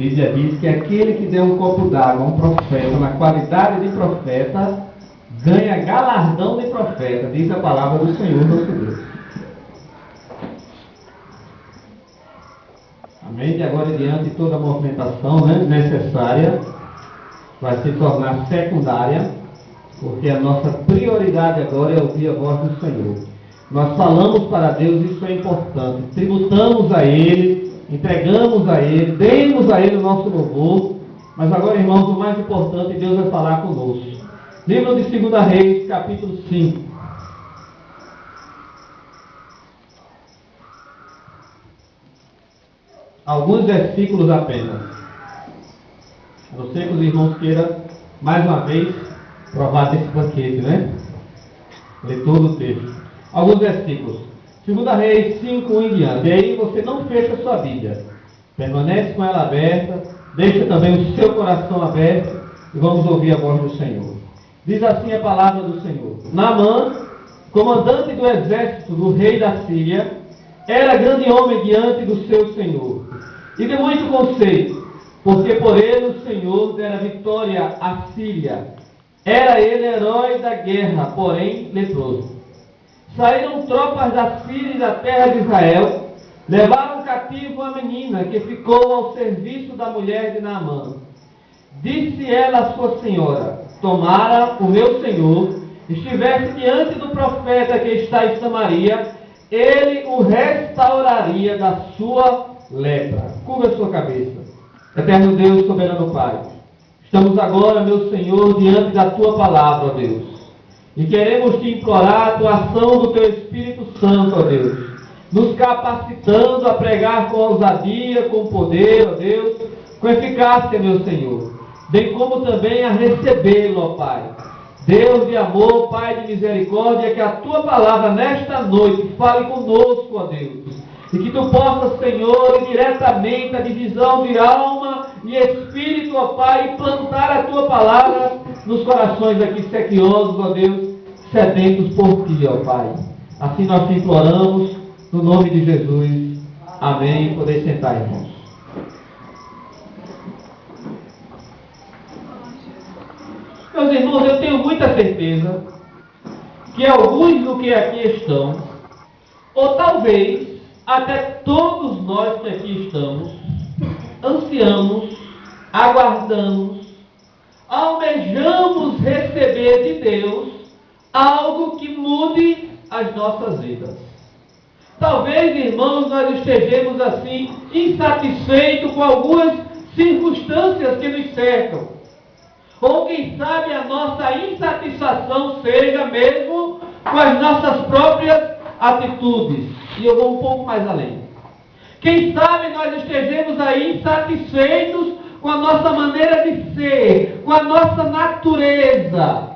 Bíblia diz que aquele que deu um copo d'água a um profeta, na qualidade de profeta, ganha galardão de profeta, diz a palavra do Senhor nosso Deus. Amém? De agora em diante, toda a movimentação necessária vai se tornar secundária, porque a nossa prioridade agora é ouvir a voz do Senhor. Nós falamos para Deus, isso é importante. Tributamos a Ele, entregamos a Ele, demos a Ele o nosso louvor. Mas agora, irmãos, o mais importante, Deus vai falar conosco. Livro de 2 Reis, capítulo 5. Alguns versículos apenas. A não ser que os irmãos queiram, mais uma vez, provar desse banquete, né? Ler todo o texto. Alguns versículos. 2 Reis 5, 1 em diante. E aí você não fecha a sua Bíblia. Permanece com ela aberta. Deixa também o seu coração aberto. E vamos ouvir a voz do Senhor. Diz assim a palavra do Senhor. Naamã, comandante do exército do rei da Síria, era grande homem diante do seu Senhor. E de muito conceito, porque por ele o Senhor dera vitória à Síria. Era ele herói da guerra, porém leproso. Saíram tropas da Síria e da terra de Israel, levaram cativo a menina que ficou ao serviço da mulher de Naamã. Disse ela à sua senhora: tomara o meu senhor estivesse diante do profeta que está em Samaria, ele o restauraria da sua lepra. Curva a sua cabeça. Eterno Deus, soberano Pai, estamos agora, meu Senhor, diante da Tua palavra, ó Deus. E queremos Te implorar a atuação do Teu Espírito Santo, ó Deus. Nos capacitando a pregar com ousadia, com poder, ó Deus, com eficácia, meu Senhor. Bem como também a recebê-lo, ó Pai. Deus de amor, Pai de misericórdia, que a Tua palavra nesta noite fale conosco, ó Deus. E que Tu possas, Senhor, ir diretamente a divisão de alma e espírito, ó Pai, e plantar a Tua palavra nos corações aqui sequiosos, ó Deus, sedentos por Ti, ó Pai. Assim nós te imploramos, no nome de Jesus. Amém. Poder sentar, irmãos. Meus irmãos, eu tenho muita certeza que alguns do que aqui estão, ou talvez até todos nós que aqui estamos, ansiamos, aguardamos, almejamos receber de Deus algo que mude as nossas vidas. Talvez, irmãos, nós estejamos assim, insatisfeitos com algumas circunstâncias que nos cercam. Ou quem sabe a nossa insatisfação seja mesmo com as nossas próprias atitudes. E eu vou um pouco mais além. Quem sabe nós estejamos aí insatisfeitos com a nossa maneira de ser, com a nossa natureza.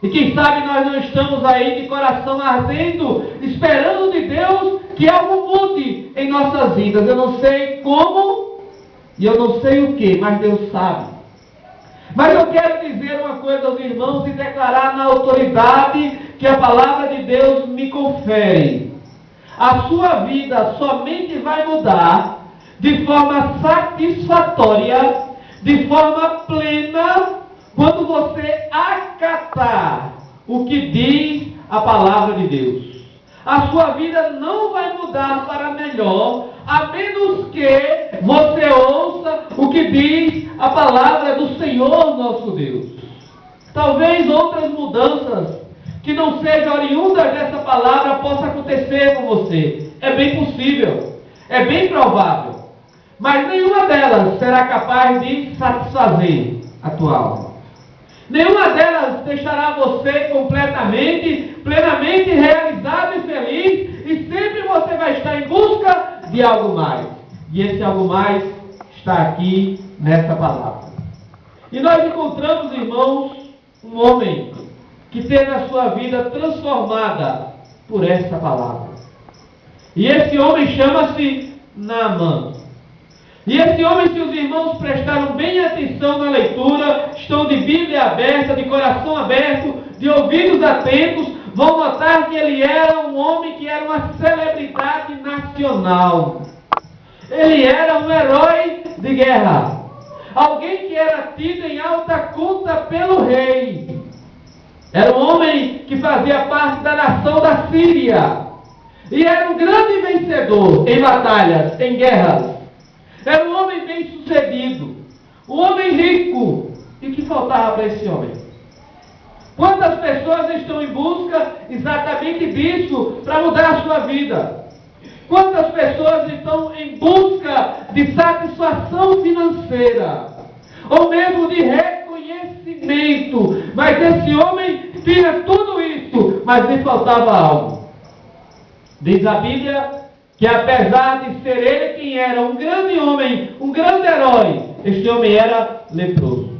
E quem sabe nós não estamos aí de coração ardendo, esperando de Deus que algo mude em nossas vidas. Eu não sei como e eu não sei o que, mas Deus sabe. Mas eu quero dizer uma coisa aos irmãos e declarar na autoridade que a palavra de Deus me confere. A sua vida somente vai mudar de forma satisfatória, de forma plena, quando você acatar o que diz a palavra de Deus. A sua vida não vai mudar para melhor, a menos que você ouça o que diz a palavra do Senhor nosso Deus. Talvez outras mudanças que não sejam oriundas dessa palavra possam acontecer com você. É bem possível, é bem provável. Mas nenhuma delas será capaz de satisfazer a tua alma. Nenhuma delas deixará você completamente, plenamente realizado e feliz, e sempre você vai estar em busca de algo mais. E esse algo mais está aqui nessa palavra. E nós encontramos, irmãos, um homem que teve a sua vida transformada por essa palavra. E esse homem chama-se Naamã. E esse homem, se os irmãos prestaram bem atenção na leitura, estão de Bíblia aberta, de coração aberto, de ouvidos atentos, vão notar que ele era um homem que era uma celebridade nacional. Ele era um herói de guerra. Alguém que era tido em alta conta pelo rei. Era um homem que fazia parte da nação da Síria. E era um grande vencedor em batalhas, em guerras. Era um homem bem sucedido. Um homem rico. E o que faltava para esse homem? Quantas pessoas estão em busca exatamente disso para mudar a sua vida? Quantas pessoas estão em busca de satisfação financeira? Ou mesmo de reconhecimento? Mas esse homem tinha tudo isso, mas lhe faltava algo. Diz a Bíblia que apesar de ser ele quem era um grande homem, um grande herói, este homem era leproso.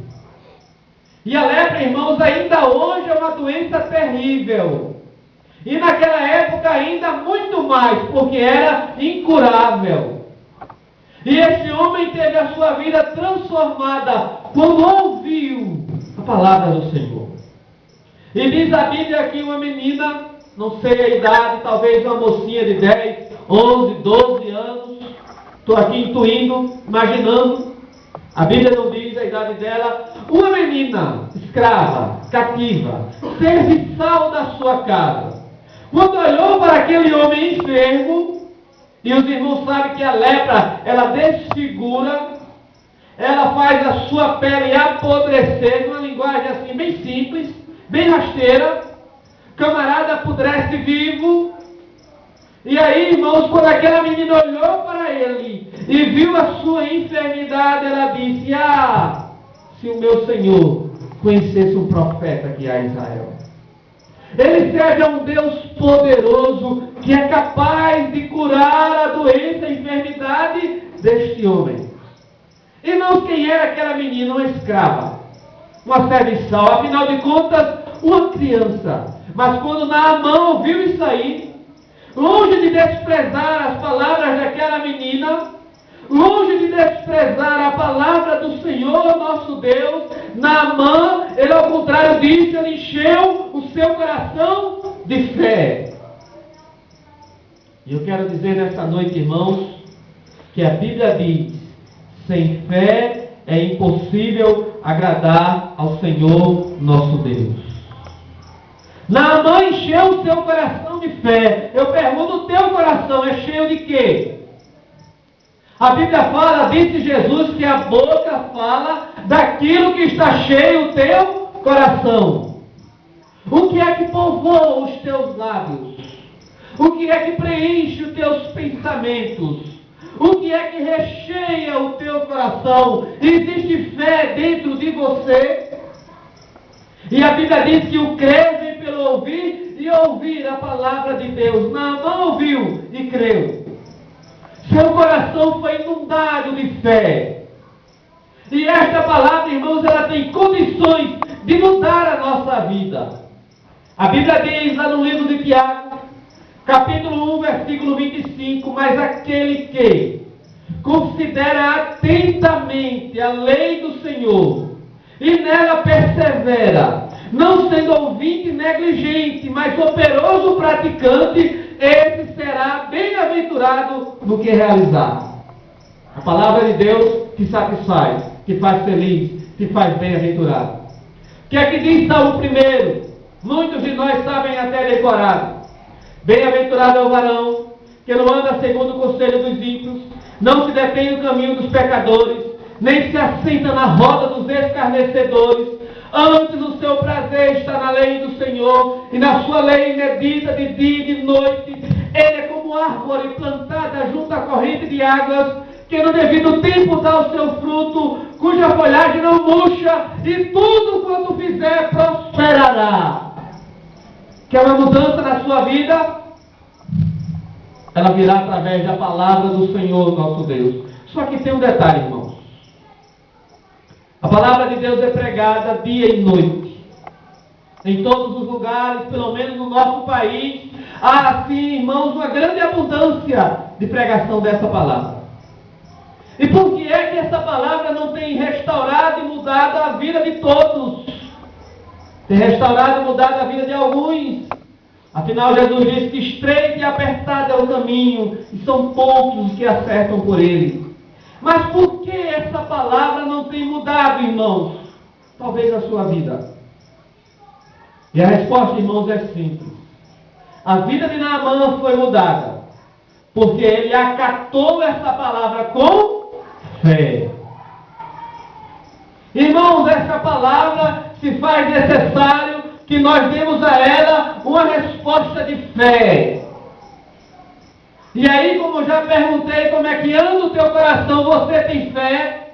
E a lepra, irmãos, ainda hoje é uma doença terrível. E naquela época ainda muito mais, porque era incurável. E este homem teve a sua vida transformada quando ouviu a palavra do Senhor. E diz a Bíblia que uma menina, não sei a idade, talvez uma mocinha de 10, 11, 12 anos, estou aqui intuindo, imaginando, a Bíblia não diz a idade dela, uma menina escrava, cativa, serviçal da sua casa, quando olhou para aquele homem enfermo, e os irmãos sabem que a lepra, ela desfigura, ela faz a sua pele apodrecer, numa linguagem assim bem simples, bem rasteira, camarada apodrece vivo. E aí, irmãos, quando aquela menina olhou para ele e viu a sua enfermidade, ela disse: se o meu Senhor conhecesse um profeta que há em Israel. Ele seja um Deus poderoso, que é capaz de curar a doença, a enfermidade deste homem. Irmãos, quem era aquela menina? Uma escrava, uma serviçal, afinal de contas, uma criança. Mas quando Naamã ouviu isso aí, longe de desprezar as palavras daquela menina, longe de desprezar a palavra do Senhor nosso Deus, Naamã, ele ao contrário disso, ele encheu o seu coração de fé. E eu quero dizer nesta noite, irmãos, que a Bíblia diz: sem fé é impossível agradar ao Senhor nosso Deus. Naamã encheu o seu coração de fé. Eu pergunto, o teu coração é cheio de quê? A Bíblia fala, disse Jesus, que a boca fala daquilo que está cheio o teu coração. O que é que povoa os teus lábios? O que é que preenche os teus pensamentos? O que é que recheia o teu coração? Existe fé dentro de você? E a Bíblia diz que o crer vem pelo ouvir e ouvir a palavra de Deus. Naamã ouviu e creu. Seu coração foi inundado de fé. E esta palavra, irmãos, ela tem condições de mudar a nossa vida. A Bíblia diz lá no livro de Tiago, capítulo 1, versículo 25, mas aquele que considera atentamente a lei do Senhor e nela persevera, não sendo ouvinte negligente, mas operoso praticante, esse será bem-aventurado no que realizar. A palavra de Deus que satisfaz, que faz feliz, que faz bem-aventurado. O que é que diz Salmo 1? Muitos de nós sabem até decorado. Bem-aventurado é o varão que não anda segundo o conselho dos ímpios, não se detém no caminho dos pecadores, nem se assenta na roda dos escarnecedores. Antes o seu prazer está na lei do Senhor, e na sua lei medita de dia e de noite. Ele é como árvore plantada junto à corrente de águas, que no devido tempo dá o seu fruto, cuja folhagem não murcha, e tudo quanto fizer prosperará. Quer uma mudança na sua vida? Ela virá através da palavra do Senhor nosso Deus. Só que tem um detalhe, irmãos. A palavra de Deus é pregada dia e noite. Em todos os lugares, pelo menos no nosso país, há assim, irmãos, uma grande abundância de pregação dessa palavra. E por que é que essa palavra não tem restaurado e mudado a vida de todos? Tem restaurado e mudado a vida de alguns. Afinal, Jesus disse que estreito e apertado é o caminho, e são poucos os que acertam por ele. Mas por que essa palavra não tem mudado, irmãos? Talvez a sua vida. E a resposta, irmãos, é simples. A vida de Naamã foi mudada, porque ele acatou essa palavra com fé. Irmãos, essa palavra se faz necessário que nós demos a ela uma resposta de fé. E aí, como eu já perguntei, como é que anda o teu coração? Você tem fé?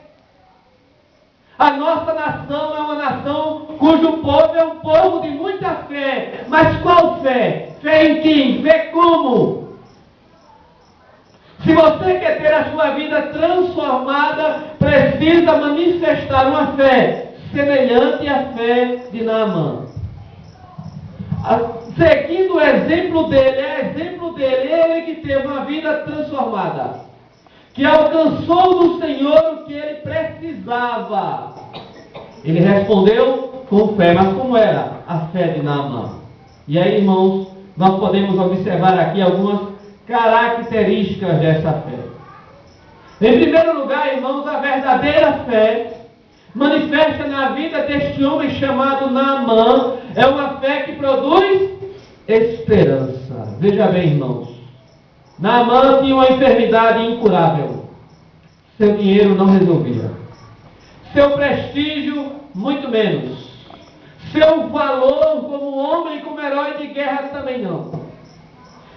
A nossa nação é uma nação cujo povo é um povo de muita fé. Mas qual fé? Fé em quem? Fé como? Se você quer ter a sua vida transformada, precisa manifestar uma fé semelhante à fé de Naamã. Seguindo o exemplo dele, ele que teve uma vida transformada, que alcançou do Senhor o que ele precisava. Ele respondeu com fé, mas como era a fé de Naamã? E aí, irmãos, nós podemos observar aqui algumas características dessa fé. Em primeiro lugar, irmãos, a verdadeira fé manifesta na vida deste homem chamado Naamã, é uma fé que produz esperança. Veja bem, irmãos, Naamã tinha uma enfermidade incurável. Seu dinheiro não resolvia. Seu prestígio, muito menos. Seu valor como homem e como herói de guerra também não.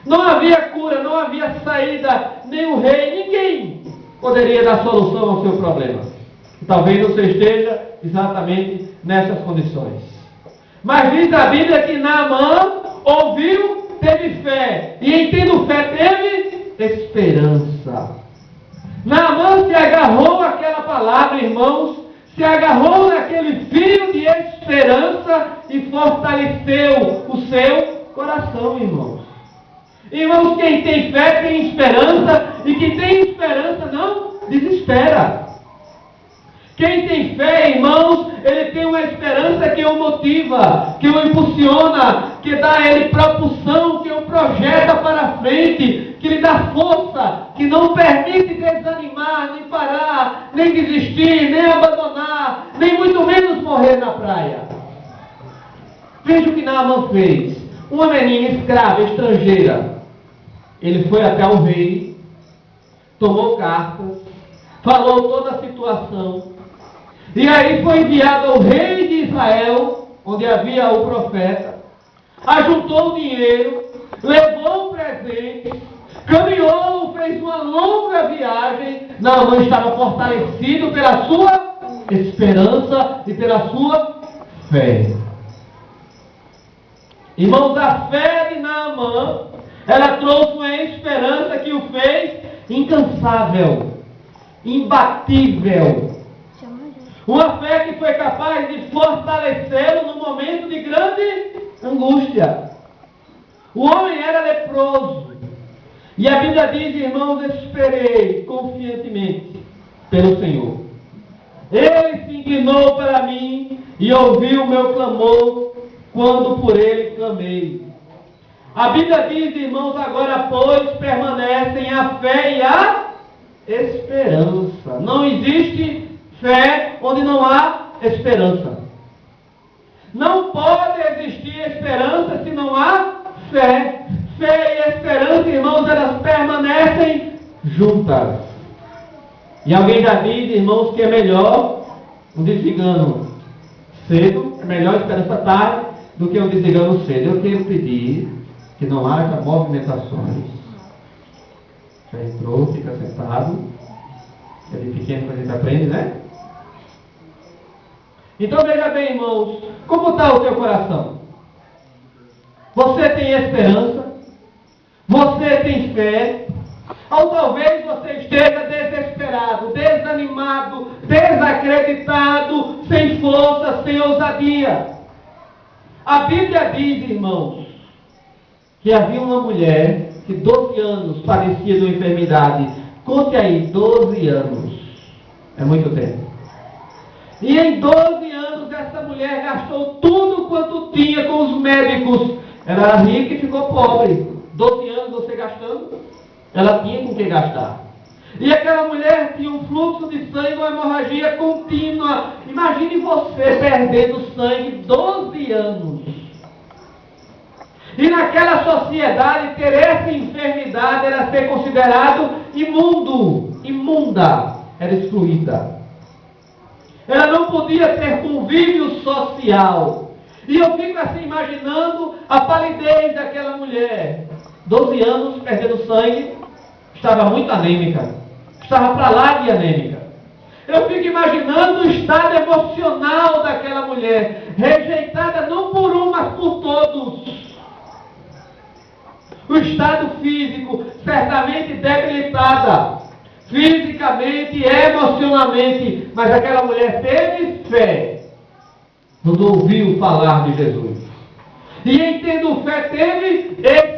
Não havia cura, não havia saída, nem o rei, ninguém poderia dar solução ao seu problema. Talvez você esteja exatamente nessas condições. Mas diz a Bíblia que Naamã ouviu, teve fé. E em tendo fé, teve esperança. Naamã se agarrou àquela palavra, irmãos, se agarrou naquele fio de esperança e fortaleceu o seu coração, irmãos. Irmãos, quem tem fé tem esperança, e quem tem esperança não desespera. Quem tem fé, irmãos, ele tem uma esperança que o motiva, que o impulsiona, que dá a ele propulsão, que o projeta para frente, que lhe dá força, que não permite desanimar, nem parar, nem desistir, nem abandonar, nem muito menos morrer na praia. Veja o que Naamã fez. Uma menina escrava, estrangeira. Ele foi até o rei, tomou cartas, falou toda a situação. E aí foi enviado ao rei de Israel, onde havia o profeta, ajuntou o dinheiro, levou o presente, caminhou, fez uma longa viagem. Naamã estava fortalecido pela sua esperança e pela sua fé. Irmãos, a fé de Naamã, ela trouxe uma esperança que o fez incansável, imbatível. Uma fé que foi capaz de fortalecê-lo no momento de grande angústia. O homem era leproso. E a Bíblia diz, irmãos, esperei confiantemente pelo Senhor. Ele se inclinou para mim e ouviu o meu clamor quando por ele clamei. A Bíblia diz, irmãos, agora pois permanecem a fé e a esperança. Não existe fé onde não há esperança. Não pode existir esperança se não há fé. Fé e esperança, irmãos, elas permanecem juntas. E alguém já diz, irmãos, que é melhor um desengano cedo, é melhor esperança tarde do que um desengano cedo. Eu quero pedir que não haja movimentações. Já entrou, fica sentado. É de pequeno que a gente aprende, né? Então veja bem, irmãos, como está o teu coração? Você tem esperança? Você tem fé? Ou talvez você esteja desesperado, desanimado, desacreditado, sem força, sem ousadia. A Bíblia diz, irmãos, que havia uma mulher que 12 anos padecia de uma enfermidade. Conte aí, 12 anos. É muito tempo. E em 12 anos essa mulher gastou tudo quanto tinha com os médicos. Ela era rica e ficou pobre. 12 anos você gastando, ela tinha com que gastar. E aquela mulher tinha um fluxo de sangue, uma hemorragia contínua. Imagine você perdendo sangue 12 anos. E naquela sociedade, ter essa enfermidade era ser considerado imundo, imunda, era excluída. Ela não podia ter convívio social. E eu fico assim imaginando a palidez daquela mulher. 12 anos perdendo sangue, estava muito anêmica. Estava para lá de anêmica. Eu fico imaginando o estado emocional daquela mulher, rejeitada não por um, mas por todos. O estado físico, certamente debilitada, fisicamente e emocionalmente, mas aquela mulher teve fé quando ouviu falar de Jesus. E em tendo fé, teve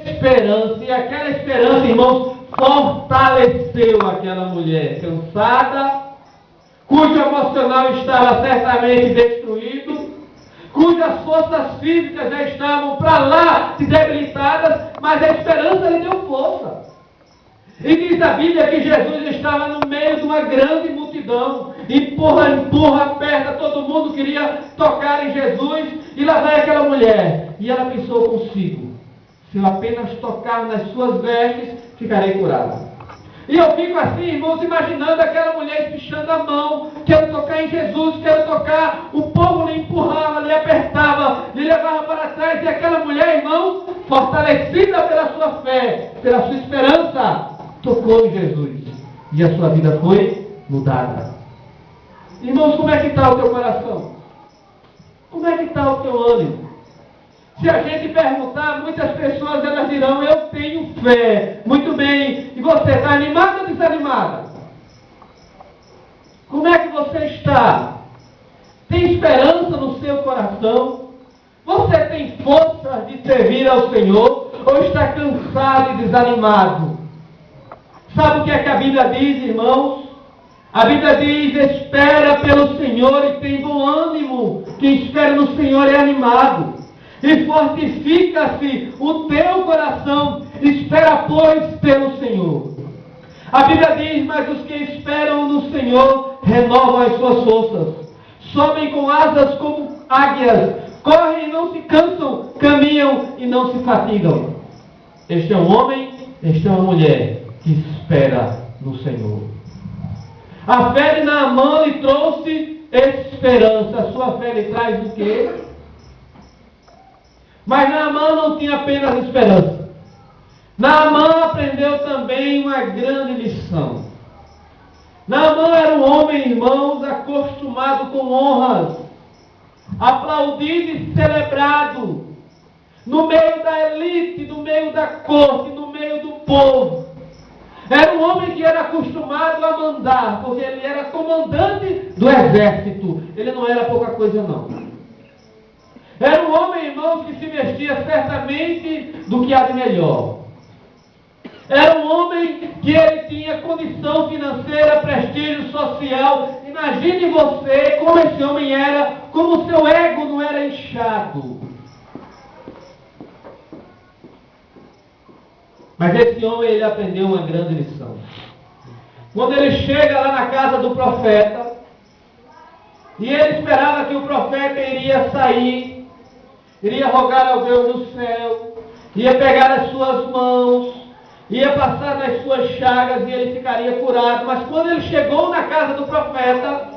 esperança, e aquela esperança, irmãos, fortaleceu aquela mulher cansada, cujo emocional estava certamente destruído, cujas forças físicas já estavam para lá de debilitadas, mas a esperança lhe deu força. E diz a Bíblia que Jesus estava no meio de uma grande multidão, empurra, aperta, todo mundo queria tocar em Jesus, e lá vai aquela mulher, e ela pensou consigo, se eu apenas tocar nas suas vestes, ficarei curada. E eu fico assim, irmãos, imaginando aquela mulher espichando a mão, quero tocar em Jesus, quero tocar, o povo lhe empurrava, lhe apertava, lhe levava para trás, e aquela mulher, irmãos, fortalecida pela sua fé, pela sua esperança, tocou em Jesus, e a sua vida foi mudada. Irmãos, como é que está o teu coração? Como é que está o teu ânimo? Se a gente perguntar, muitas pessoas elas dirão, eu tenho fé. Muito bem. E você está animado ou desanimada? Como é que você está? Tem esperança no seu coração? Você tem força de servir ao Senhor? Ou está cansado e desanimado? Sabe o que é que a Bíblia diz, irmãos? A Bíblia diz, espera pelo Senhor e tem bom ânimo. Quem espera no Senhor é animado. E fortifica-se o teu coração, espera, pois, pelo Senhor. A Bíblia diz, mas os que esperam no Senhor renovam as suas forças, sobem com asas como águias, correm e não se cansam, caminham e não se fatigam. Este é um homem, esta é uma mulher que espera no Senhor. A fé de Naamã lhe trouxe esperança. A sua fé lhe traz o quê? Mas Naamã não tinha apenas esperança. Naamã aprendeu também uma grande lição. Naamã era um homem, irmãos, acostumado com honras, aplaudido e celebrado, no meio da elite, no meio da corte, no meio do povo. Era um homem que era acostumado a mandar, porque ele era comandante do exército. Ele não era pouca coisa, não. Era um homem, irmãos, que se vestia certamente do que há de melhor. Era um homem que ele tinha condição financeira, prestígio social. Imagine você como esse homem era, como o seu ego não era inchado. Mas esse homem, ele aprendeu uma grande lição. Quando ele chega lá na casa do profeta, e ele esperava que o profeta iria sair, iria rogar ao Deus do céu, ia pegar as suas mãos, ia passar nas suas chagas e ele ficaria curado. Mas quando ele chegou na casa do profeta,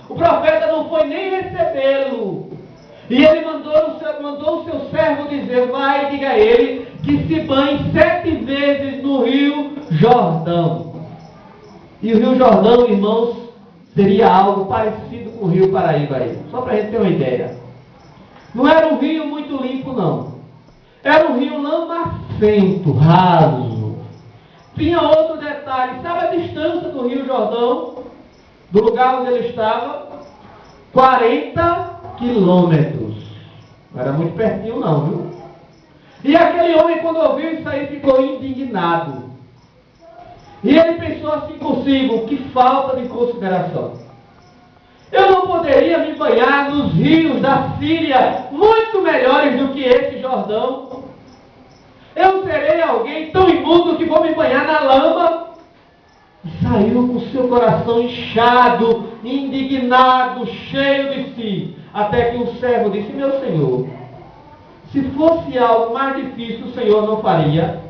o profeta não foi nem recebê-lo. E ele mandou o seu servo dizer, vai e diga a ele que se banhe 7 vezes no Rio Jordão. E o Rio Jordão, irmãos, seria algo parecido com o Rio Paraíba aí. Só para a gente ter uma ideia. Não era um rio muito limpo, não. Era um rio lamacento, raso. Tinha outro detalhe. Sabe a distância do Rio Jordão, do lugar onde ele estava? 40 quilômetros. Não era muito pertinho, não, viu? E aquele homem, quando ouviu isso aí, ficou indignado. E ele pensou assim consigo, que falta de consideração. Eu não poderia me banhar nos rios da Síria, muito melhores do que esse Jordão. Eu serei alguém tão imundo que vou me banhar na lama. saiu com seu coração inchado, indignado, cheio de si, até que o servo disse: meu senhor, se fosse algo mais difícil, o senhor não faria?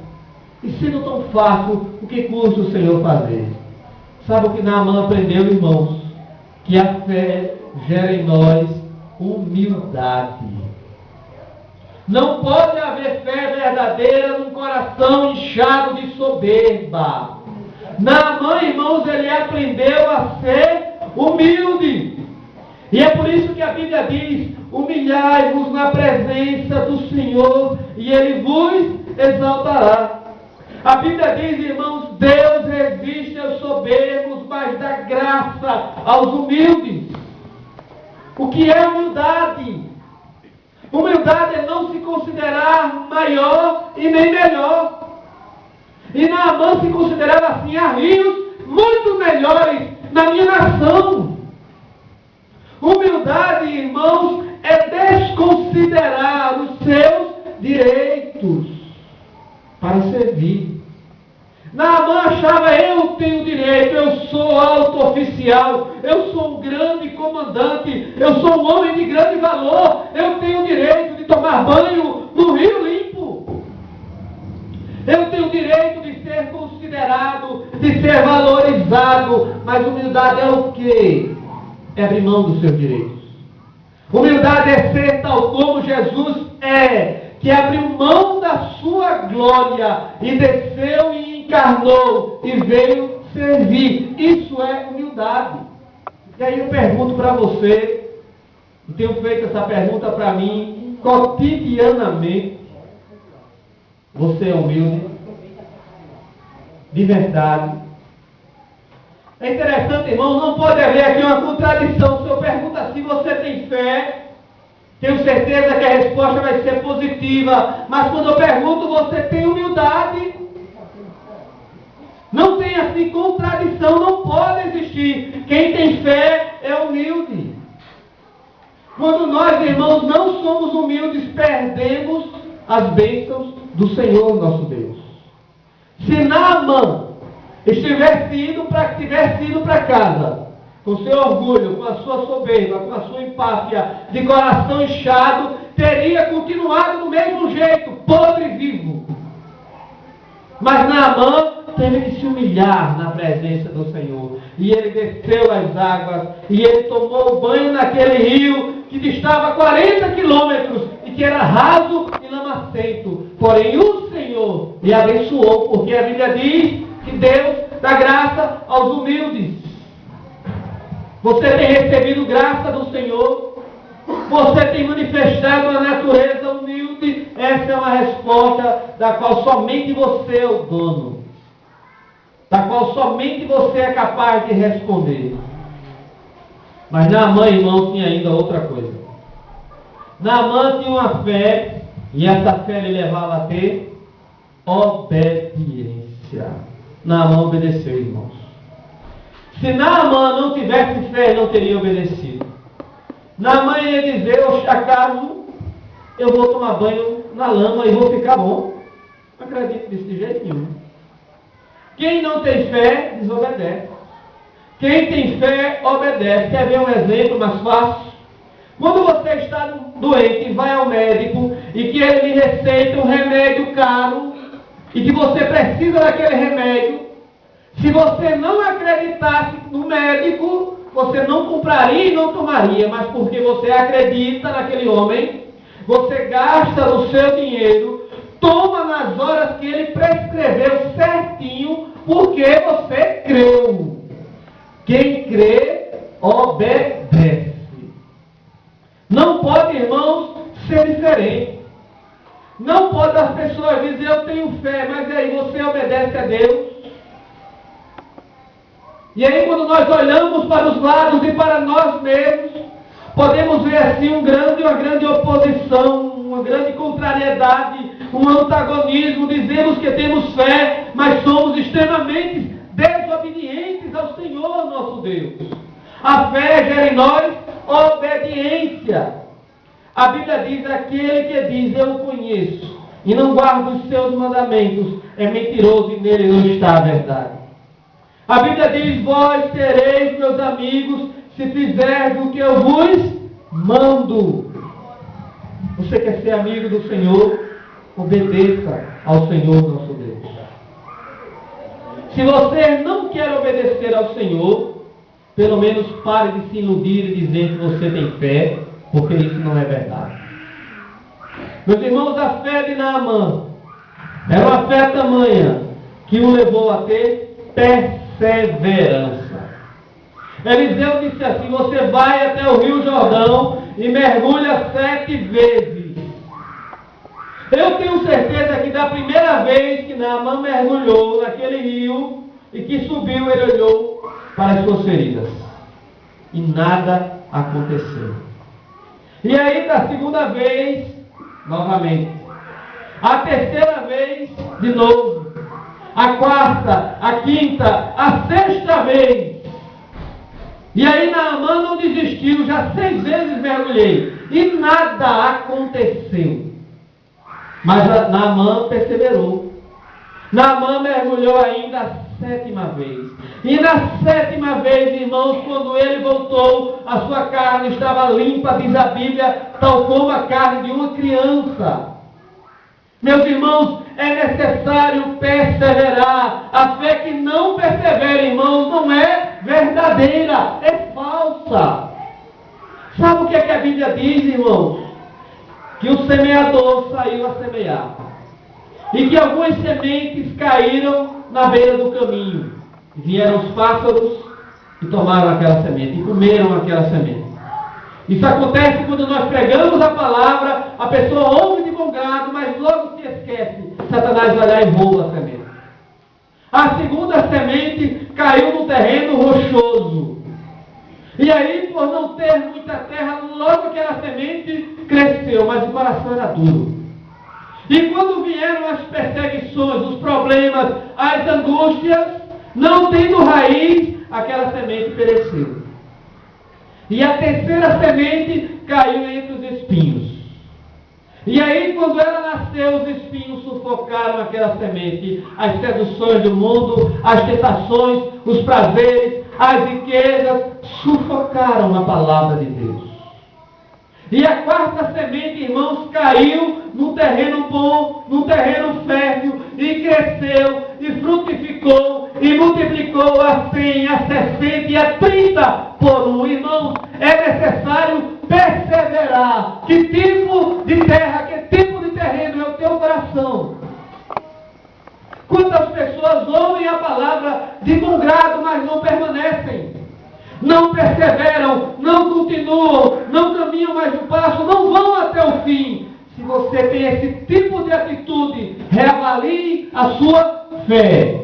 E sendo tão fácil, o que custa o senhor fazer? Sabe o que Naamã aprendeu, irmãos? Que a fé gera em nós humildade. Não pode haver fé verdadeira num coração inchado de soberba. Naamã, irmãos, ele aprendeu a ser humilde. E é por isso que a Bíblia diz: humilhai-vos na presença do Senhor e Ele vos exaltará. A Bíblia diz, irmãos, Deus resiste aos soberbos, mas dá graça aos humildes. O que é humildade? Humildade é não se considerar maior e nem melhor. E Naamã se considerava assim: há rios muito melhores na minha nação. Humildade, irmãos, é desconsiderar os seus direitos para servir. Naamã achava: eu tenho direito, eu sou alto oficial, eu sou um grande comandante, eu sou um homem de grande valor, eu tenho direito de tomar banho no rio limpo. Eu tenho direito de ser considerado, de ser valorizado. Mas humildade é o quê? É abrir mão dos seus direitos. Humildade é ser tal como Jesus é, que abriu mão da sua glória e desceu e encarnou e veio servir. Isso é humildade. E aí eu pergunto para você, e tenho feito essa pergunta para mim cotidianamente: você é humilde? De verdade? É interessante, irmão, não pode haver aqui uma contradição. Se eu pergunto assim: você tem fé? Tenho certeza que a resposta vai ser positiva. Mas quando eu pergunto: você tem humildade? Não tem assim contradição, não pode existir. Quem tem fé é humilde. Quando nós, irmãos, não somos humildes, perdemos as bênçãos do Senhor nosso Deus. Se Naamã tivesse ido para casa, com seu orgulho, com a sua soberba, com a sua empáfia, de coração inchado, teria continuado do mesmo jeito, podre e vivo. Mas Naamã teve que se humilhar na presença do Senhor. E ele desceu as águas, e ele tomou banho naquele rio que distava 40 quilômetros e que era raso e lamacento. Porém o Senhor lhe abençoou, porque a Bíblia diz que Deus dá graça aos humildes. Você tem recebido graça do Senhor? Você tem manifestado a natureza humilde? Essa é uma resposta da qual somente você é o dono, da qual somente você é capaz de responder. Mas Naamã, irmão, tinha ainda outra coisa. Naamã tinha uma fé, e essa fé lhe levava a ter obediência. Naamã obedeceu, irmãos. Se Naamã não tivesse fé, não teria obedecido. Naamã ia dizer: acaso eu vou tomar banho na lama e vou ficar bom? Não acredito nisso de jeito nenhum. Quem não tem fé, desobedece. Quem tem fé, obedece. Quer ver um exemplo mais fácil? Quando você está doente e vai ao médico e que ele lhe receita um remédio caro e que você precisa daquele remédio, se você não acreditasse no médico, você não compraria e não tomaria. Mas porque você acredita naquele homem, você gasta o seu dinheiro, toma nas horas que ele prescreveu certinho, porque você creu. Quem crê, obedece. Não pode, irmãos, ser diferente. Não pode as pessoas dizer: eu tenho fé, mas aí você obedece a Deus. E aí, quando nós olhamos para os lados e para nós mesmos, podemos ver assim uma grande oposição, uma grande contrariedade, um antagonismo. Dizemos que temos fé, mas somos extremamente desobedientes ao Senhor nosso Deus. A fé gera em nós obediência. A Bíblia diz: aquele que diz eu o conheço e não guarda os seus mandamentos é mentiroso e nele não está a verdade. A Bíblia diz: vós sereis meus amigos se fizerdes o que eu vos mando. Você quer ser amigo do Senhor? Obedeça ao Senhor nosso Deus. Se você não quer obedecer ao Senhor, pelo menos pare de se iludir e dizer que você tem fé, porque isso não é verdade. Meus irmãos, a fé de Naamã era uma fé tamanha que o levou a ter perseverança. Eliseu disse assim: você vai até o Rio Jordão e mergulha 7 vezes. Eu tenho certeza que da primeira vez que Naamã mergulhou naquele rio e que subiu, ele olhou para as suas feridas e nada aconteceu. E aí, da segunda vez, novamente. A terceira vez, de novo. A quarta, a quinta, a sexta vez. E aí Naamã não desistiu, já 6 vezes mergulhei. E nada aconteceu. Mas Naamã perseverou. Naamã mergulhou ainda a 7ª vez. E na 7ª vez, irmãos, quando ele voltou, a sua carne estava limpa, diz a Bíblia, tal como a carne de uma criança. Meus irmãos, é necessário perseverar. A fé que não persevera, irmãos, não é verdadeira, é falsa. Sabe o que é que a Bíblia diz, irmãos? Que o semeador saiu a semear. E que algumas sementes caíram na beira do caminho. E vieram os pássaros e tomaram aquela semente, e comeram aquela semente. Isso acontece quando nós pregamos a palavra, a pessoa ouve de bom grado, mas logo se esquece. Satanás vai lá e rouba a semente. A segunda semente caiu no terreno rochoso. E aí, por não ter muita terra, logo aquela semente cresceu, mas o coração era duro. E quando vieram as perseguições, os problemas, as angústias, não tendo raiz, aquela semente pereceu. E a terceira semente caiu entre os espinhos. E aí, quando ela nasceu, os espinhos sufocaram aquela semente. As seduções do mundo, as tentações, os prazeres, as riquezas, sufocaram a palavra de Deus. E a quarta semente, irmãos, caiu num terreno bom, num terreno fértil, e cresceu, e frutificou, e multiplicou a 100, a 60 e a 30 por 1. Irmãos, é necessário perseverar. Que tipo de terra, que tipo de terreno é o teu coração? Quantas pessoas ouvem a palavra de bom grado, mas não permanecem? Não perseveram, não continuam, não caminham mais um passo, não vão até o fim. Se você tem esse tipo de atitude, reavalie a sua fé.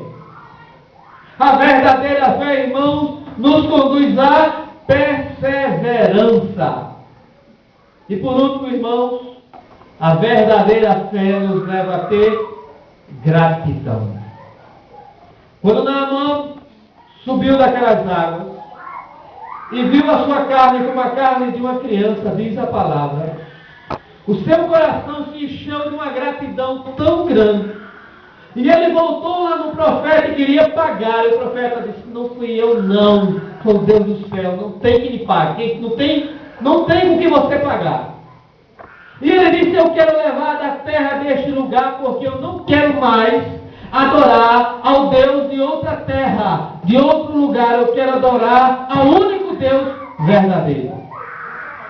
A verdadeira fé, irmãos, nos conduz à perseverança. E por último, irmãos, a verdadeira fé nos leva a ter gratidão. Quando Naamã subiu daquelas águas e viu a sua carne como a carne de uma criança, diz a palavra, o seu coração se encheu de uma gratidão tão grande. E ele voltou lá no profeta e queria pagar. E o profeta disse: não fui eu não, foi Deus do céu, não tem que lhe pagar, não tem o que você pagar. E ele disse: eu quero levar da terra deste lugar, porque eu não quero mais adorar ao Deus de outra terra, de outro lugar. Eu quero adorar ao único Deus verdadeiro.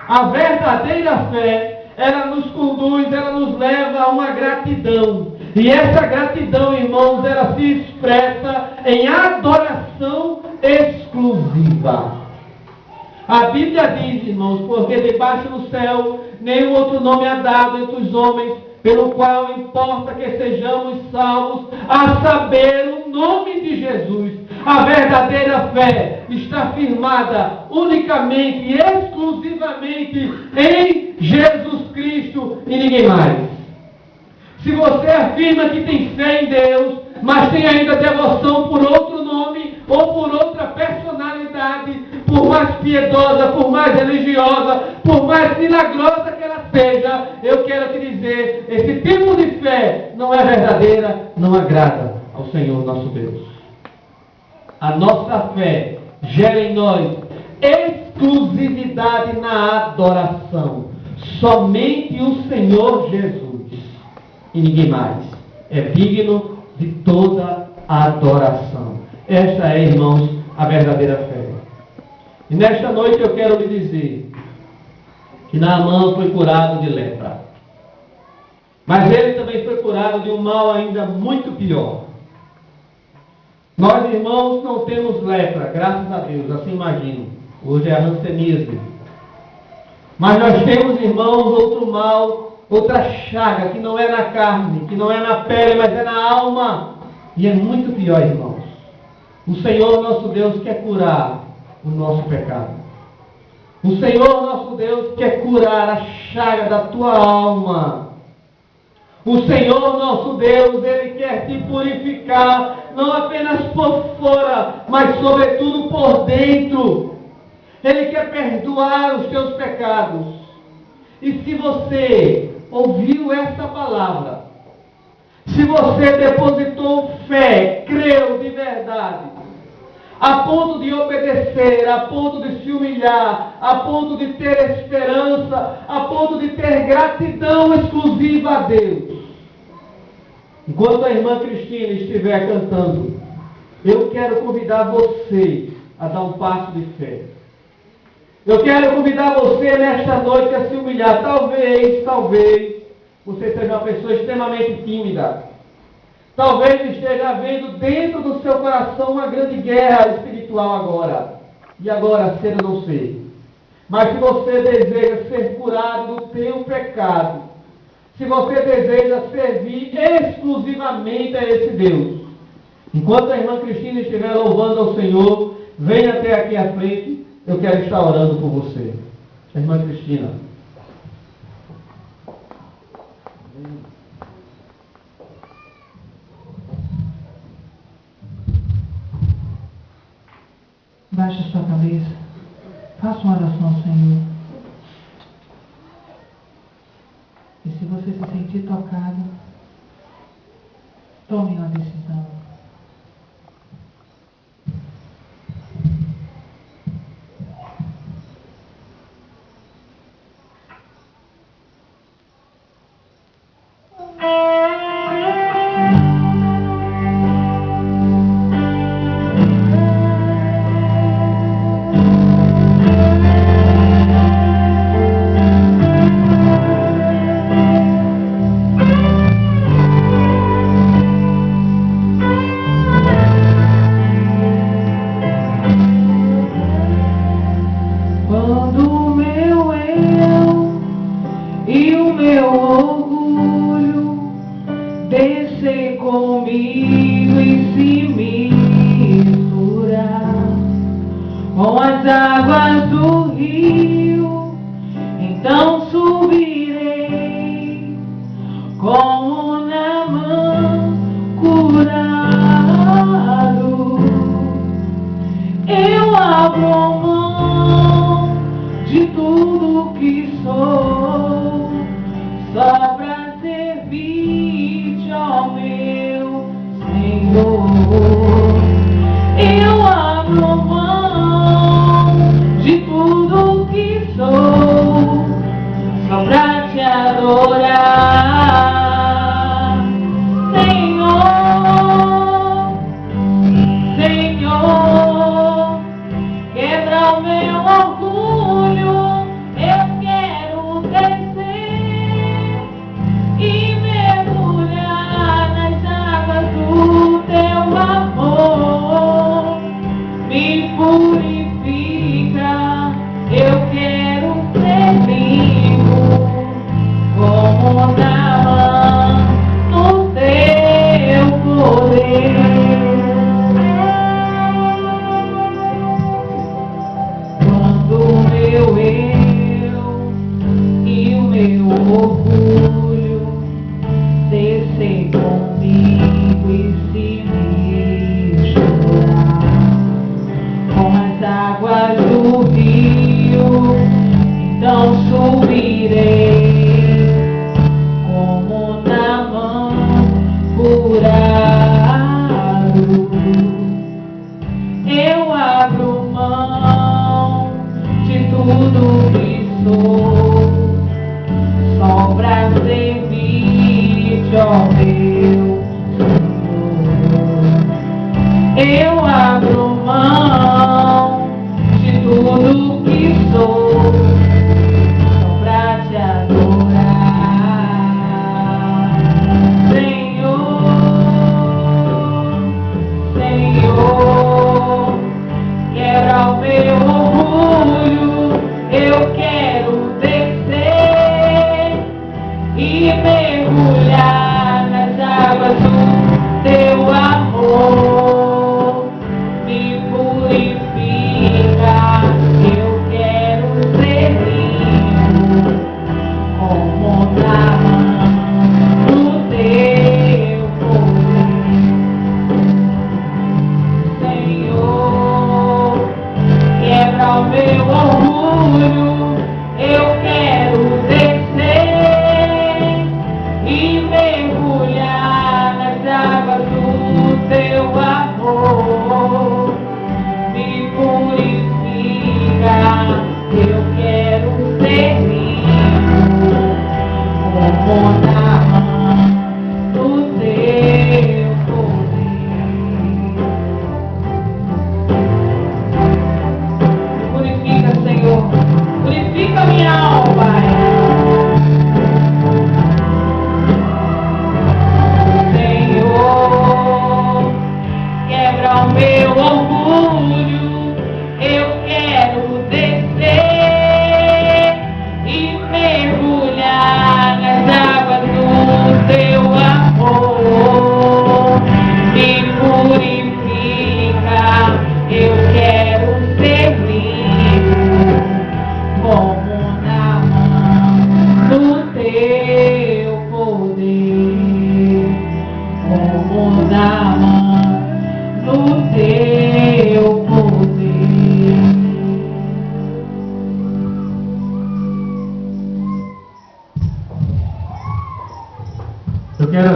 A verdadeira fé, ela nos conduz, ela nos leva a uma gratidão. E essa gratidão, irmãos, ela se expressa em adoração exclusiva. A Bíblia diz, irmãos, porque debaixo do céu nenhum outro nome é dado entre os homens, pelo qual importa que sejamos salvos, a saber o nome de Jesus. A verdadeira fé está firmada unicamente e exclusivamente em Jesus Cristo e ninguém mais. Se você afirma que tem fé em Deus, mas tem ainda devoção por outro nome ou por outra personalidade, por mais piedosa, por mais religiosa, por mais milagrosa que ela seja, eu quero te dizer, esse tipo de fé não é verdadeira, não agrada ao Senhor nosso Deus. A nossa fé gera em nós exclusividade na adoração. Somente o Senhor Jesus e ninguém mais é digno de toda a adoração. Esta é, irmãos, a verdadeira fé. E nesta noite eu quero lhe dizer que Naamã foi curado de lepra. Mas ele também foi curado de um mal ainda muito pior. Nós, irmãos, não temos lepra, graças a Deus, assim imagino. Hoje é a hanseníase. Mas nós temos, irmãos, outro mal, outra chaga, que não é na carne, que não é na pele, mas é na alma. E é muito pior, irmãos. O Senhor nosso Deus quer curar o nosso pecado. O Senhor nosso Deus quer curar a chaga da tua alma. O Senhor nosso Deus, Ele quer te purificar, não apenas por fora, mas sobretudo por dentro. Ele quer perdoar os teus pecados. E se você ouviu essa palavra, se você depositou fé, creu de verdade, a ponto de obedecer, a ponto de se humilhar, a ponto de ter esperança, a ponto de ter gratidão exclusiva a Deus. Enquanto a irmã Cristina estiver cantando, eu quero convidar você a dar um passo de fé. Eu quero convidar você nesta noite a se humilhar. Talvez você seja uma pessoa extremamente tímida. Talvez esteja vendo dentro do seu coração uma grande guerra espiritual agora. E agora, ser ou não ser. Mas se você deseja ser curado do teu pecado, se você deseja servir exclusivamente a esse Deus, enquanto a irmã Cristina estiver louvando ao Senhor, venha até aqui à frente, eu quero estar orando por você. Irmã Cristina. Baixe a sua cabeça. Faça uma oração ao Senhor. E se você se sentir tocado, tome uma decisão.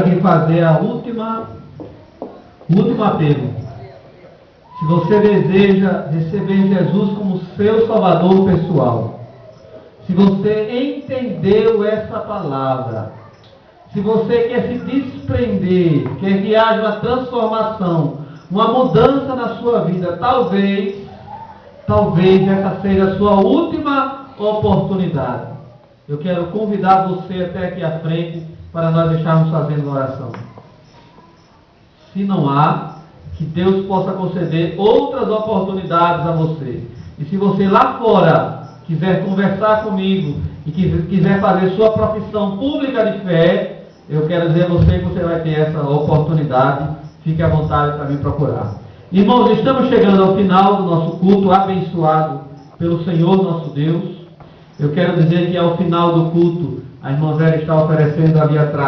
aqui fazer o último apelo. Se você deseja receber Jesus como seu Salvador pessoal, se você entendeu essa palavra, se você quer se desprender, quer que haja uma transformação, uma mudança na sua vida, talvez essa seja a sua última oportunidade. Eu quero convidar você até aqui à frente para nós estarmos fazendo uma oração. Se não há, que Deus possa conceder outras oportunidades a você. E se você lá fora quiser conversar comigo e quiser fazer sua profissão pública de fé, eu quero dizer a você que você vai ter essa oportunidade. Fique à vontade para me procurar. Irmãos, estamos chegando ao final do nosso culto abençoado pelo Senhor nosso Deus. Eu quero dizer que ao final do culto, a irmã Vera está oferecendo ali atrás